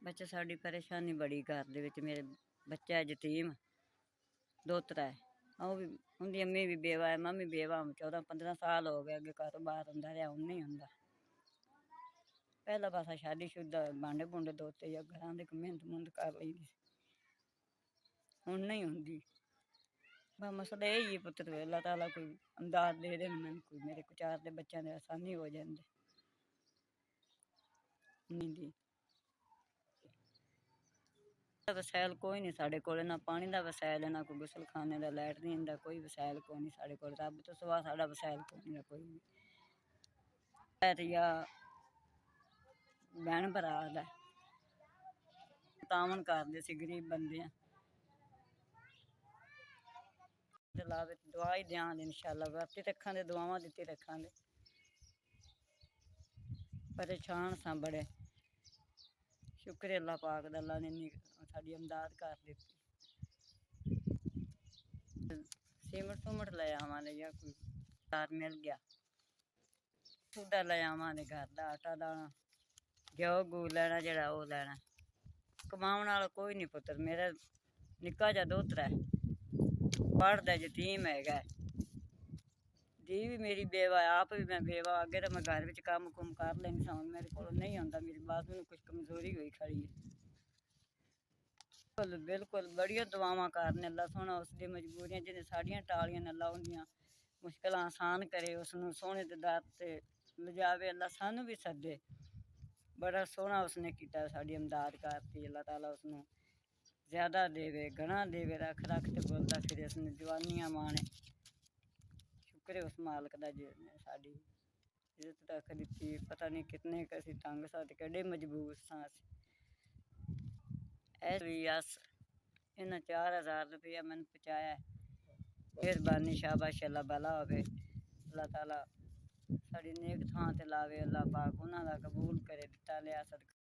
ਬੱਚਾ ਸਾਡੀ ਪਰੇਸ਼ਾਨੀ ਬੜੀ ਘਰ ਦੇ ਵਿੱਚ। ਮੇਰੇ ਬੱਚਾ ਯਤੀਮ ਦੋਤਰਾ ਹੈ, ਉਹ ਵੀ ਉਹਦੀ ਅੰਮੀ ਵੀ ਬੇਵਾ ਹੈ, ਮੈਂ ਵੀ ਬੇਵਾ। 14-15 ਸਾਲ ਹੋ ਗਏ, ਅੱਗੇ ਕਾਰੋਬਾਰ ਹੁੰਦਾ ਰਿਹਾ, ਹੁਣ ਨਹੀਂ ਹੁੰਦਾ। ਪਹਿਲਾ ਪਾਸਾ ਸ਼ਾਦੀशुदा ਭਾਂਡੇ ਭੂੰਡੇ ਧੋਤੇ ਜਾਂ ਘਰਾਂ ਦੇ ਮਿਹਨਤ ਮੁਹਨਤ ਕਰ ਲਈ, ਹੁਣ ਨਹੀਂ ਹੁੰਦੀ। ਬਸ ਮਸਲਾ ਇਹ ਹੀ ਪੁੱਤਰ, ਅੱਲਾਹ ताला कोई इमदाद दे दे मैनू, कोई मेरे को चार दे बच्चों ने आसानी हो जाती। वसैल कोई नहीं साढ़े कोल, ना पानी का वसैल है, ना कोई गुसलखाने का, लैटरीन का कोई वसैल कोई नहीं साढ़े कोल। रब तो सिवा साढ़ा वसैल कोई नहीं कोई भी। या भैन भरा दा तावन करते सी, गरीब बंदे हैं। लावे दुआ ही दें इंशाअल्लाह, वरती रखा दे, दुआवां दित्ती रखा दे। परेशान सा बड़े, शुक्र है अल्लाह पाक दा, अल्लाह ने इन्नी साडी इमदाद कर दी। सीमट सूमट ले आवांगे या कोई तार मिल गया सूदा ले आवांगे, घर का आटा दाना घ्यो घू लैना, जरा वो लैना। कमाने वाला कोई नहीं पुत्तर, मेरा निक्का जा दोतरा है, पढ़दा, यतीम हैगा। धी भी मेरी बेवा है, आप भी मैं बेवा। अगे तो मैं घर में काम कुम कर लेंदी सा, मेरे को नहीं आता। मेरी बात में कुछ कमजोरी हुई खड़ी है। बिल्कुल बड़िया दुआवां करने, अल्लाह सोहना उसकी मजबूरियां जिन्हें साड़ियां टालियां ने, अल्लाह उन्दियां मुश्किलां आसान करे, उसनूं सोहने दे दर ते लिजावे, अल्लाह सानू भी सदे। बड़ा सोहना उसने किया, साड़ी इमदाद करती। अल्लाह ताला उसनूं ज्यादा देवे, घना देवे, रख रख ते बोलता फिरे, उसने जवानियां माणे। शुक्र है उस मालक दा जिसने साड़ी इज्जत रख दी। पता नहीं कितने कसी तंग सा ते केडे मजबूर सां असीं। यस इन्हें 4000 रुपया मैंने पहुँचाया, मेहरबानी शाबाश, अल्लाह भला होवे। अल्लाह ताला साड़ी नेक थां ते लावे, अल्लाह पाक उन्हां दा कबूल करे, दिता लिया सदका।